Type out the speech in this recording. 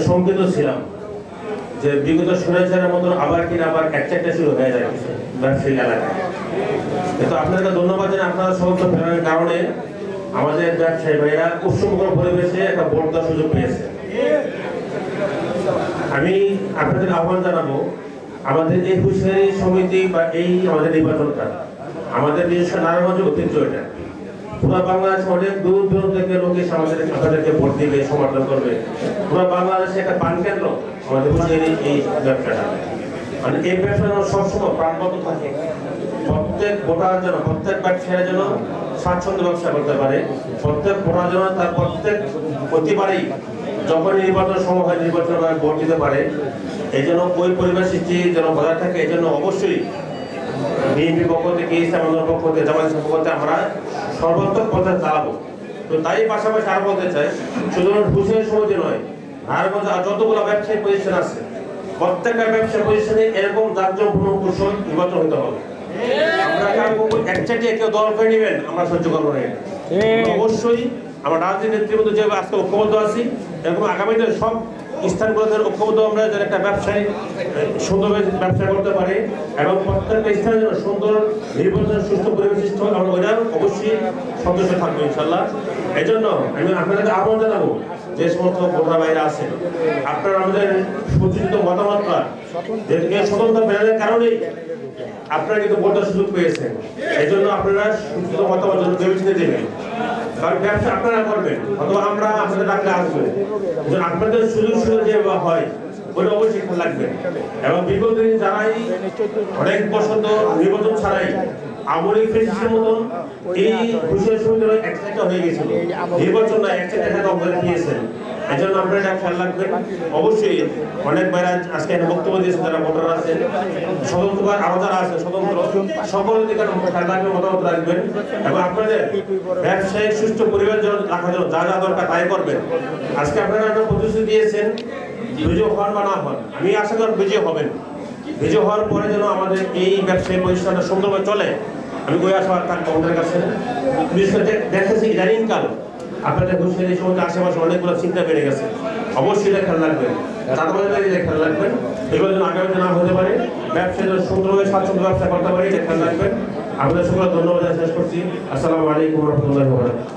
শঙ্কিত ছিলাম যে বিগত স্বৈরাচারের মতন আবার কিনা আবার একটা শুরু হয়ে যায় ব্যবসায়িক এলাকায়। কিন্তু আপনাদেরকে ধন্যবাদ জানাই, আপনারা সমস্ত ফেরার কারণে আমাদের ব্যবসায়ী ভাইরা উৎসবমুখর পরিবেশে একটা ভোট দেওয়ার সুযোগ পেয়েছে। আমি আপনাদের আহ্বান জানাবো, আমাদের এই হুঁশিয়ারি সমিতি বা এই আমাদের নির্বাচনটা আমাদের নিজস্ব নারায়ণগঞ্জ ঐতিহ্য। এটা পুরো বাংলাদেশ অনেক দূর দূর থেকে লোক এসে আমাদেরকে ভোট দিবে, সমর্থন করবে। পুরো বাংলাদেশে একটা পান কেন্দ্র আমাদের হুঁশিয়ারি এই ব্যবসাটা, মানে এই ব্যবসাটা সবসময় প্রাণবন্ত থাকে। প্রত্যেক ভোটার যেন, প্রত্যেক ব্যবসায়ীরা যেন স্বাচ্ছন্দ্য ব্যবসা করতে পারে, প্রত্যেক ভোটার যেন তার প্রত্যেক প্রতিবারই যখন নির্বাচন সময় হয় নির্বাচন ভোট দিতে পারে। এই জন্য ওই পরিবেশ সৃষ্টি যেন বজায় থাকে, এই জন্য অবশ্যই বিএনপির পক্ষ থেকে, ইসলামের পক্ষ থেকে, জামায়াতের পক্ষ থেকে আমরা সর্বাত্মক পথে চালাবো। তো তাই পাশাপাশি আর বলতে চাই, শুধু হুঁশিয়ারি সমিতি নয়, নারায়ণগঞ্জে যতগুলো ব্যবসায়ী পজিশন আছে প্রত্যেকটা ব্যবসায়ী পজিশনে এরকম জাঁকজমকপূর্ণ কৌশল নির্বাচন হতে হবে। আমরা একচাটিয়ে কেউ দল করে নেবেন আমরা সহ্য করবো না। অবশ্যই আমরা রাজনীতি নেতৃবৃন্দ যেভাবে আজকে ঐক্যবদ্ধ আছি, এরকম আগামীতে সব স্থানগুলোতে ঐক্যবদ্ধ আমরা যেন একটা ব্যবসায়ী সুন্দরভাবে ব্যবসা করতে পারি এবং প্রত্যেকটা স্থানে যেন সুন্দর নির্বাচন সুস্থ পরিবেশ সৃষ্টি হয়, আমরা ওইটার অবশ্যই সদস্য থাকবো ইনশাল্লাহ। এই জন্য আমি আপনাদেরকে আহ্বান জানাবো, যে সমস্ত ভোটার ভাইরা আছে আপনারা আমাদের সুচিন্তিত মতামতটা যেদিকে স্বতন্ত্র প্যানেলের কারণেই আপনারা কিন্তু ভোটার সুযোগ পেয়েছেন। এই জন্য আপনারা সুচিন্তিত মতামত ভেবেচিন্তে দেবেন, কারণ ব্যবসা আপনারা করবেন অথবা আমরা আপনাদের ডাকলে আসবো। আপনাদের সুযোগ সুবিধা যে হয় ওইটা অবশ্যই খেয়াল রাখবেন। এবং বিগত দিনে যারাই অনেক পছন্দ নির্বাচন ছাড়াই আমলিক ফেসিসের মতন এই হুঁশিয়ারি সমিতি একটা হয়ে গেছিল, নির্বাচন না একটা দল করে দিয়েছেন। এই জন্য আপনারা এটা খেয়াল রাখবেন। অবশ্যই অনেক ভাইরা আজকে একটা বক্তব্য দিয়েছেন, যারা ভোটার আছেন স্বতন্ত্র আরো যারা আছে স্বতন্ত্র, সকলের দিকে খেয়াল রাখবেন, মতামত রাখবেন এবং আপনাদের ব্যবসায়িক সুস্থ পরিবেশ রাখার জন্য যা যা দরকার তাই করবেন। আজকে আপনারা একটা প্রতিশ্রুতি দিয়েছেন, বিজয় হন বা না হন, আমি আশা করি বিজয় হবেন। বিজয় হওয়ার পরে যেন আমাদের এই ব্যবসায়ী প্রতিষ্ঠানটা সুন্দরভাবে চলে, আমি ওই আশা থাকবো আমাদের কাছে। বিশেষ করে দেখেছি ইদানিংকাল আপনাদের হুঁশিয়ারি সমিতি আশেপাশে অনেকগুলো চিন্তা বেড়ে গেছে, অবশ্যই এটা খেয়াল রাখবেন, চাঁদাবাজি খেয়াল রাখবেন। এগুলো যেন আগামীতে না হতে পারে, ব্যবসায়ী যেন সুন্দরভাবে স্বাচ্ছন্দ্য ব্যবসা করতে পারে এটা খেয়াল রাখবেন। আপনাদের সকলে ধন্যবাদ শেষ করছি। আসসালামু আলাইকুম ওয়া রাহমাতুল্লাহি ওয়া বারাকাতুহু।